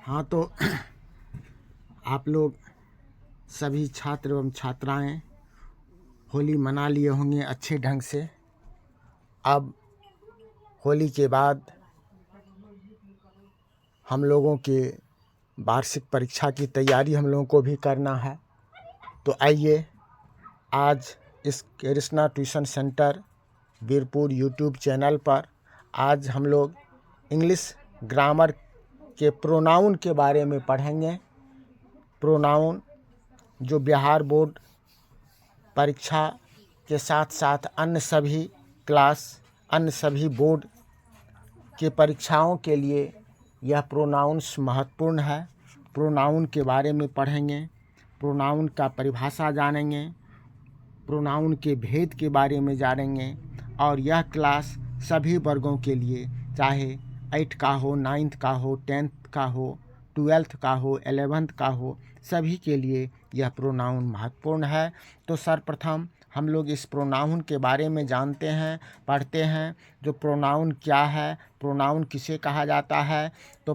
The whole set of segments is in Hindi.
हाँ, तो आप लोग सभी छात्र एवं छात्राएं होली मना लिए होंगे अच्छे ढंग से। अब होली के बाद हम लोगों के वार्षिक परीक्षा की तैयारी हम लोगों को भी करना है। तो आइए आज इस Krishna tuition centre Veerpur YouTube channel पर आज हम लोग इंग्लिश ग्रामर के प्रोनाउन के बारे में पढ़ेंगे। प्रोनाउन जो बिहार बोर्ड परीक्षा के साथ साथ अन्य सभी बोर्ड के परीक्षाओं के लिए यह प्रोनाउंस महत्वपूर्ण है। प्रोनाउन के बारे में पढ़ेंगे, प्रोनाउन का परिभाषा जानेंगे, प्रोनाउन के भेद के बारे में जानेंगे। और यह क्लास सभी वर्गों के लिए, चाहे 8 का हो, 9th का हो, 10th का हो, 12th का हो, 11th का हो, सभी के लिए यह प्रोनाउन महत्वपूर्ण है। तो सर्वप्रथम हम लोग इस प्रोनाउन के बारे में जानते हैं, पढ़ते हैं। जो प्रोनाउन क्या है, प्रोनाउन किसे कहा जाता है, तो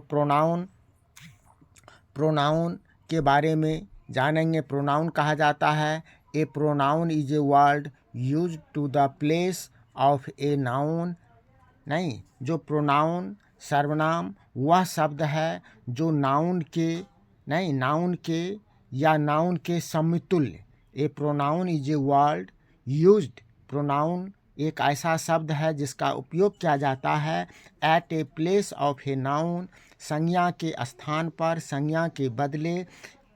प्रोनाउन के बारे में जानेंगे। प्रोनाउन कहा जाता है, a pronoun is a word use to the place of a noun. नहीं, जो प्रोनाउन सर्वनाम वह शब्द है जो नाउन के या नाउन के समतुल्य। A pronoun is a word used, pronoun एक ऐसा शब्द है जिसका उपयोग किया जाता है at a place of a noun, संज्ञा के स्थान पर, संज्ञा के बदले,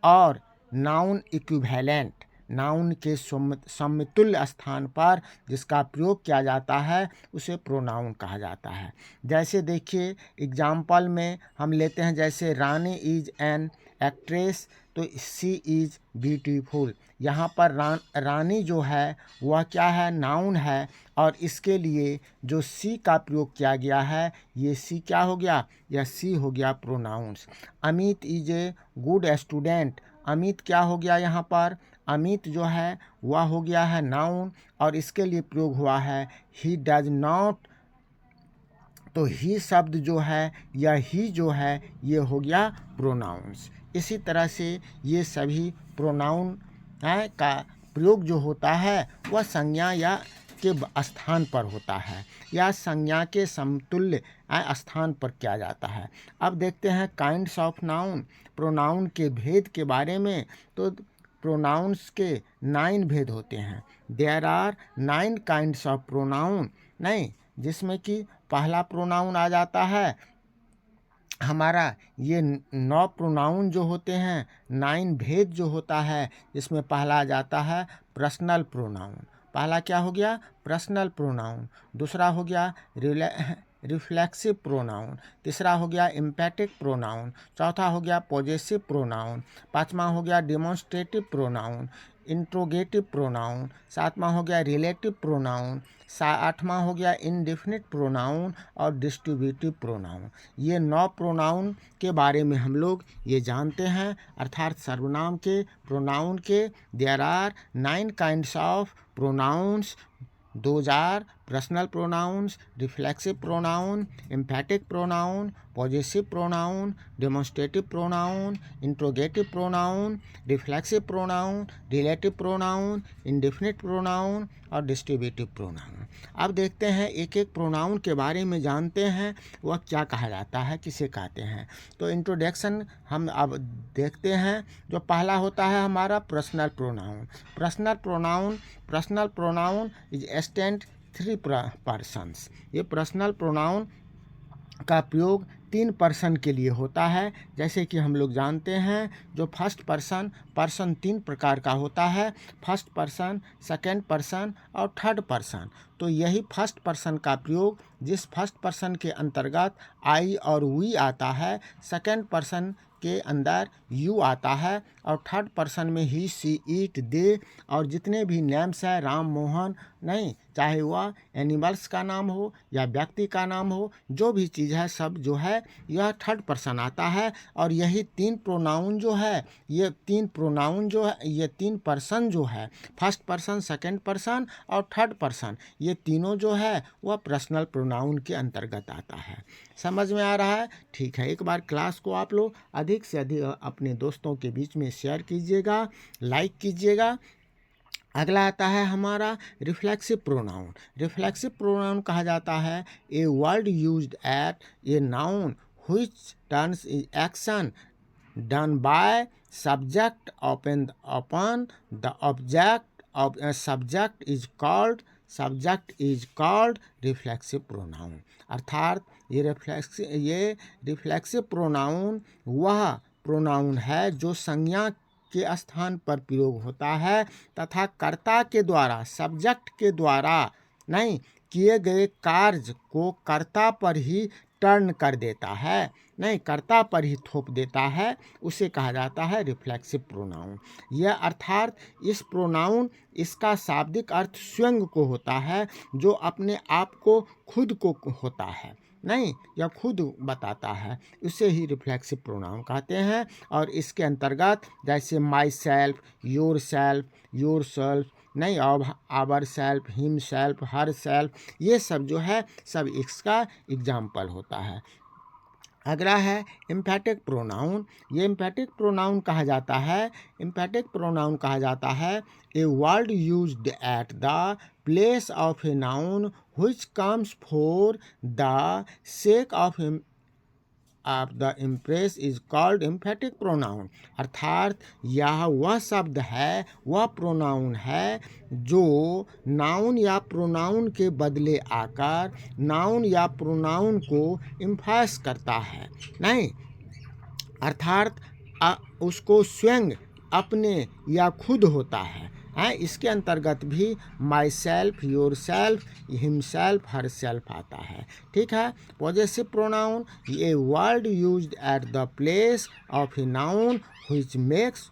और नाउन इक्विवेलेंट, नाउन के समतुल्य स्थान पर जिसका प्रयोग किया जाता है उसे प्रोनाउन कहा जाता है। जैसे देखिए एग्जाम्पल में हम लेते हैं, जैसे रानी इज एन एक्ट्रेस, तो सी इज ब्यूटीफुल। यहाँ पर रानी जो है वह क्या है, नाउन है, और इसके लिए जो सी का प्रयोग किया गया है, ये सी क्या हो गया, यह सी हो गया pronouns. Amit is a good student, Amit क्या हो गया, यहाँ पर अमित जो है वह हो गया है नाउन, और इसके लिए प्रयोग हुआ है ही डज नॉट, तो ही शब्द जो है या ही जो है ये हो गया प्रोनाउंस। इसी तरह से ये सभी प्रोनाउन का प्रयोग जो होता है वह संज्ञा या के स्थान पर होता है या संज्ञा के समतुल्य स्थान पर किया जाता है। अब देखते हैं काइंड्स ऑफ नाउन, प्रोनाउन के भेद के बारे में। तो प्रोनाउंस के 9 भेद होते हैं। There are 9 kinds of pronoun, नहीं, जिसमें कि पहला प्रोनाउन आ जाता है हमारा, ये 9 प्रोनाउन जो होते हैं, 9 भेद जो होता है, जिसमें पहला आ जाता है पर्सनल प्रोनाउन। पहला क्या हो गया, पर्सनल प्रोनाउन। दूसरा हो गया रिफ्लेक्सिव प्रोनाउन। तीसरा हो गया एम्फैटिक प्रोनाउन। चौथा हो गया पॉजेसिव प्रोनाउन। पांचवा हो गया डेमोन्स्ट्रेटिव प्रोनाउन, इंट्रोगेटिव प्रोनाउन। सातवां हो गया रिलेटिव प्रोनाउन। आठवां हो गया इंडेफिनिट प्रोनाउन और डिस्ट्रीब्यूटिव प्रोनाउन। ये 9 प्रोनाउन के बारे में हम लोग ये जानते हैं, अर्थात सर्वनाम के प्रोनाउन के there are 9 kinds of pronouns. Those are personal pronouns, reflexive pronoun, emphatic pronoun, possessive pronoun, demonstrative pronoun, interrogative pronoun, reflexive pronoun, relative pronoun, indefinite pronoun और डिस्ट्रीब्यूटिव प्रोनाउन। अब देखते हैं एक एक प्रोनाउन के बारे में जानते हैं, वह क्या कहा जाता है, किसे कहते हैं। तो इंट्रोडक्शन हम अब देखते हैं। जो पहला होता है हमारा personal pronoun. Personal pronoun is extend 3 persons. ये पर्सनल प्रोनाउन का प्रयोग 3 पर्सन के लिए होता है। जैसे कि हम लोग जानते हैं जो फर्स्ट पर्सन 3 प्रकार का होता है, फर्स्ट पर्सन, सेकंड पर्सन और थर्ड पर्सन। तो यही फर्स्ट पर्सन का प्रयोग जिस फर्स्ट पर्सन के अंतर्गत आई और वी आता है, सेकंड पर्सन के अंदर यू आता है, और थर्ड पर्सन में ही, सी, इट, दे, और जितने भी नेम्स हैं राम, मोहन, नहीं, चाहे वह एनिमल्स का नाम हो या व्यक्ति का नाम हो, जो भी चीज़ है सब जो है यह थर्ड पर्सन आता है। और यही तीन प्रोनाउन जो है, ये तीन प्रोनाउन जो है, ये तीन पर्सन जो है, फर्स्ट पर्सन, सेकंड पर्सन और थर्ड पर्सन, ये तीनों जो है वह पर्सनल प्रोनाउन के अंतर्गत आता है। समझ में आ रहा है? ठीक है, एक बार क्लास को आप लोग अधिक से अधिक अपने दोस्तों के बीच में शेयर कीजिएगा, लाइक कीजिएगा। अगला आता है हमारा रिफ्लेक्सिव प्रोनाउन। रिफ्लेक्सिव प्रोनाउन कहा जाता है ए word used eight A noun which turns action done by subject upon the object of a subject is called reflexive pronoun. अर्थात ये रिफ्लेक्सिव प्रोनाउन वह प्रोनाउन है जो संज्ञा के स्थान पर प्रयोग होता है तथा कर्ता के द्वारा, सब्जेक्ट के द्वारा नहीं किए गए कार्य को कर्ता पर ही टर्न कर देता है, नहीं कर्ता पर ही थोप देता है, उसे कहा जाता है रिफ्लेक्सिव प्रोनाउन। यह अर्थात इस प्रोनाउन, इसका शाब्दिक अर्थ स्वयं को होता है, जो अपने आप को, खुद को होता है, नहीं यह खुद बताता है, उसे ही रिफ्लेक्सिव प्रोनाउन कहते हैं। और इसके अंतर्गत जैसे myself, yourself, yourself, नहीं ourself, himself, herself, ये सब जो है सब इसका एग्जाम्पल होता है। अगला है एम्फेटिक प्रोनाउन। ये एम्फेटिक प्रोनाउन कहा जाता है, एम्फेटिक प्रोनाउन कहा जाता है ए word used at the place of a noun which comes for the sake of the impress is called emphatic pronoun. अर्थात यह वह शब्द है, वह प्रोनाउन है जो नाउन या प्रोनाउन के बदले आकर नाउन या प्रोनाउन को इम्फास करता है, नहीं अर्थात उसको स्वयं, अपने या खुद होता है। इसके अंतर्गत भी my self, your self, himself, her self आता है। ठीक है। Possessive pronoun A word used at the place of a noun which makes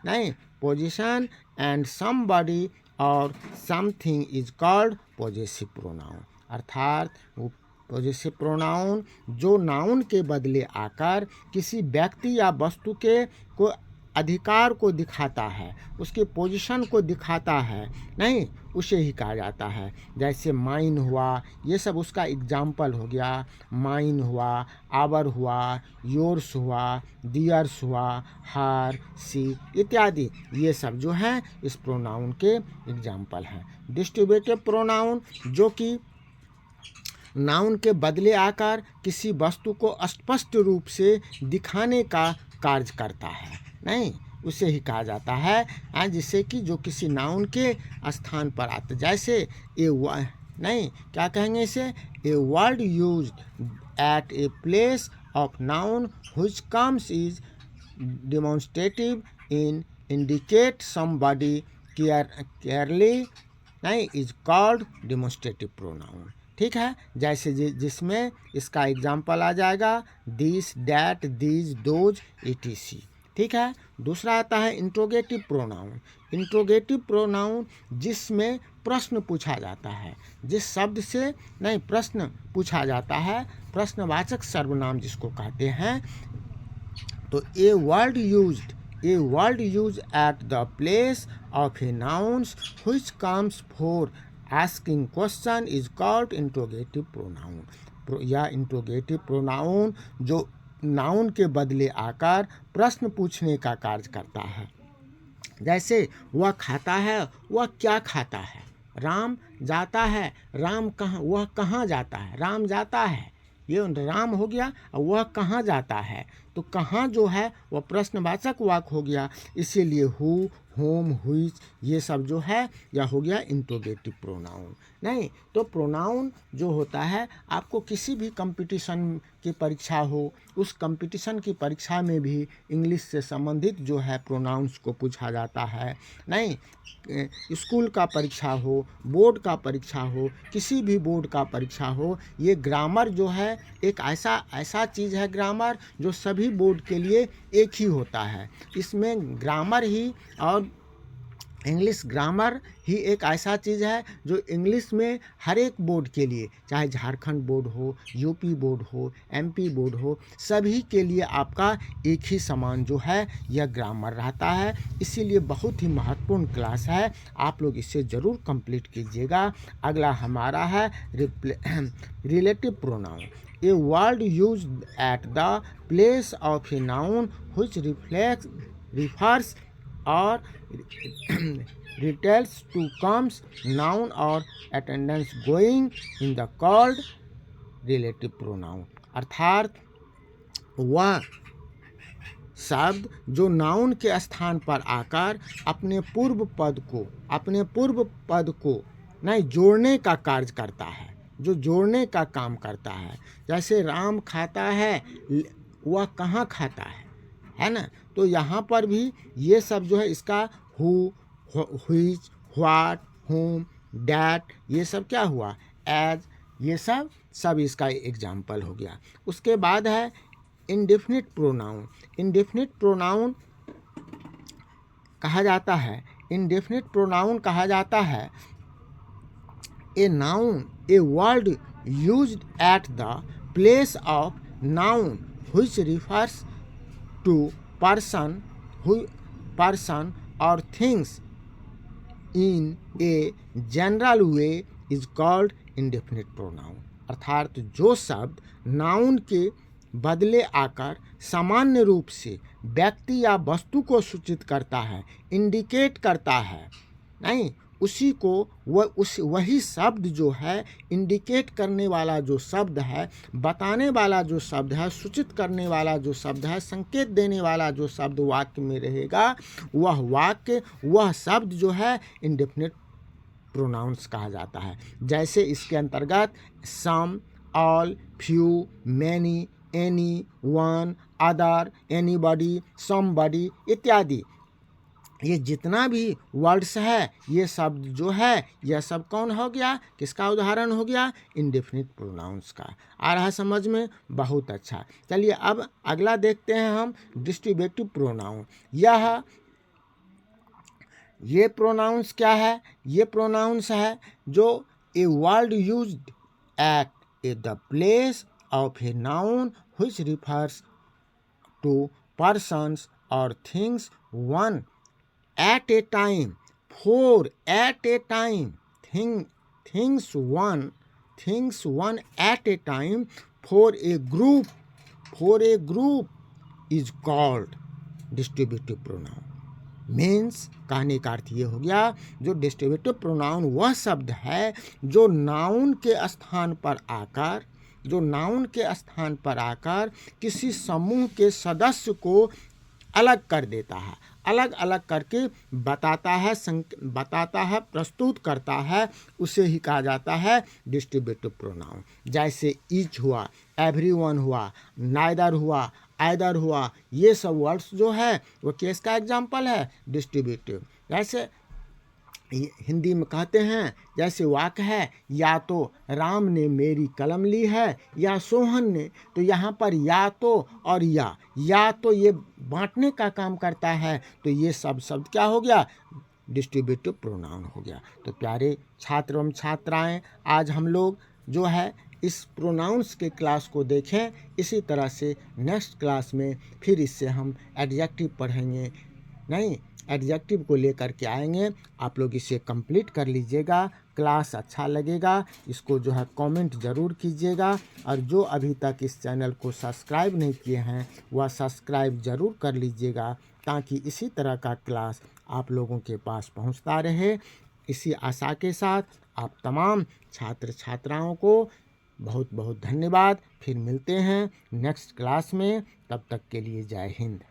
नहीं पोजीशन एंड समबॉडी और something is called possessive pronoun. अर्थात पॉजेसिव प्रोनाउन जो नाउन के बदले आकर किसी व्यक्ति या वस्तु के को अधिकार को दिखाता है, उसके पोजीशन को दिखाता है, नहीं उसे ही कहा जाता है। जैसे माइन हुआ, ये सब उसका एग्जाम्पल हो गया। माइन हुआ, आवर हुआ, योर्स हुआ, दियर्स हुआ, हर, सी इत्यादि, ये सब जो है इस प्रोनाउन के एग्जाम्पल हैं। डिस्ट्रीब्यूटिव प्रोनाउन जो कि नाउन के बदले आकर किसी वस्तु को स्पष्ट रूप से दिखाने का कार्य करता है, नहीं उसे ही कहा जाता है। जिससे कि जो किसी नाउन के स्थान पर आता, जैसे ए नहीं क्या कहेंगे इसे, ए word used eight a place of noun which comes is demonstrative in indicate somebody clearly नहीं इज कॉल्ड डेमोन्स्ट्रेटिव प्रोनाउन। ठीक है। जैसे जिसमें इसका एग्जाम्पल आ जाएगा this, that, these, those, etc। ठीक है। दूसरा आता है इंट्रोगेटिव प्रोनाउन। इंट्रोगेटिव प्रोनाउन जिसमें प्रश्न पूछा जाता है, जिस शब्द से नहीं प्रश्न पूछा जाता है, प्रश्नवाचक सर्वनाम जिसको कहते हैं। तो ए word used at the place of A nouns which comes for asking question is called interrogative pronoun. या इंट्रोगेटिव प्रोनाउन जो नाउन के बदले आकर प्रश्न पूछने का कार्य करता है। जैसे वह खाता है, वह क्या खाता है। राम जाता है, राम कहाँ, वह कहाँ जाता है। राम जाता है, ये राम हो गया। और वह कहाँ जाता है, तो कहाँ जो है वह प्रश्नवाचक वाक्य हो गया। इसीलिए हु, होम, व्हिच ये सब जो है यह हो गया इंट्रोगेटिव प्रोनाउन। नहीं तो प्रोनाउन जो होता है, आपको किसी भी कंपटीशन की परीक्षा हो, उस कंपटीशन की परीक्षा में भी इंग्लिश से संबंधित जो है प्रोनाउंस को पूछा जाता है। नहीं स्कूल का परीक्षा हो, बोर्ड का परीक्षा हो, किसी भी बोर्ड का परीक्षा हो, ये ग्रामर जो है एक ऐसा चीज़ है, ग्रामर जो सभी बोर्ड के लिए एक ही होता है। इसमें ग्रामर ही और इंग्लिश ग्रामर ही एक ऐसा चीज़ है जो इंग्लिश में हर एक बोर्ड के लिए, चाहे झारखंड बोर्ड हो, यूपी बोर्ड हो, एमपी बोर्ड हो, सभी के लिए आपका एक ही समान जो है यह ग्रामर रहता है। इसीलिए बहुत ही महत्वपूर्ण क्लास है, आप लोग इसे ज़रूर कंप्लीट कीजिएगा। अगला हमारा है relative pronoun, A word use eight the place of a noun which refers or details to comes noun or attendance going in the called relative pronoun। अर्थात वह शब्द जो नाउन के स्थान पर आकर अपने पूर्व पद को नहीं जोड़ने का कार्य करता है, जो जोड़ने का काम करता है। जैसे राम खाता है, वह कहाँ खाता है ना। तो यहाँ पर भी ये सब जो है इसका who, which, what, whom, that, ये सब क्या हुआ, एज, ये सब इसका एग्जाम्पल हो गया। उसके बाद है इंडेफिनिट प्रोनाउन। इंडेफिनिट प्रोनाउन कहा जाता है, इंडेफिनिट प्रोनाउन कहा जाता है a noun, a word used at the place of noun which refers to person or things in a general way is called indefinite pronoun। अर्थात जो शब्द नाउन के बदले आकर सामान्य रूप से व्यक्ति या वस्तु को सूचित करता है, इंडिकेट करता है, नहीं, उसी को वही शब्द जो है, इंडिकेट करने वाला जो शब्द है, बताने वाला जो शब्द है, सूचित करने वाला जो शब्द है, संकेत देने वाला जो शब्द वाक्य में रहेगा, वह वाक्य, वह शब्द जो है इंडेफिनिट प्रोनाउंस कहा जाता है। जैसे इसके अंतर्गत some, all, few, many, any, one, other, anybody, somebody इत्यादि, ये जितना भी वर्ड्स है, ये शब्द जो है, यह सब कौन हो गया, किसका उदाहरण हो गया, इंडेफिनिट प्रोनाउंस का। आ रहा समझ में, बहुत अच्छा। चलिए अब अगला देखते हैं हम डिस्ट्रीब्यूटिव प्रोनाउन। ये प्रोनाउंस क्या है, ये प्रोनाउंस है जो a word used at the place of a noun which refers to persons और things one at a time, for at a time, things one at a time, for a group is called distributive pronoun। Means कहने का अर्थ ये हो गया, जो डिस्ट्रीब्यूटिव प्रोनाउन वह शब्द है जो नाउन के स्थान पर आकर किसी समूह के सदस्य को अलग कर देता है, अलग अलग करके बताता है, प्रस्तुत करता है, उसे ही कहा जाता है डिस्ट्रीब्यूटिव प्रोनाउन। जैसे ईच हुआ, एवरीवन हुआ, नाइदर हुआ, आइदर हुआ, ये सब वर्ड्स जो है वो किसका एग्जाम्पल है, डिस्ट्रीब्यूटिव। जैसे हिंदी में कहते हैं, जैसे वाक्य है, या तो राम ने मेरी कलम ली है या सोहन ने, तो यहाँ पर या तो और या तो ये बांटने का काम करता है, तो ये सब शब्द क्या हो गया, डिस्ट्रीब्यूटिव प्रोनाउन हो गया। तो प्यारे छात्र एवं छात्राएं, आज हम लोग जो है इस प्रोनाउंस के क्लास को देखें। इसी तरह से नेक्स्ट क्लास में फिर इससे हम एडजेक्टिव पढ़ेंगे, नहीं, एडजेक्टिव को लेकर के आएंगे। आप लोग इसे कंप्लीट कर लीजिएगा। क्लास अच्छा लगेगा, इसको जो है कमेंट ज़रूर कीजिएगा, और जो अभी तक इस चैनल को सब्सक्राइब नहीं किए हैं वह सब्सक्राइब ज़रूर कर लीजिएगा, ताकि इसी तरह का क्लास आप लोगों के पास पहुंचता रहे। इसी आशा के साथ आप तमाम छात्र छात्राओं को बहुत बहुत धन्यवाद। फिर मिलते हैं नेक्स्ट क्लास में, तब तक के लिए जय हिंद।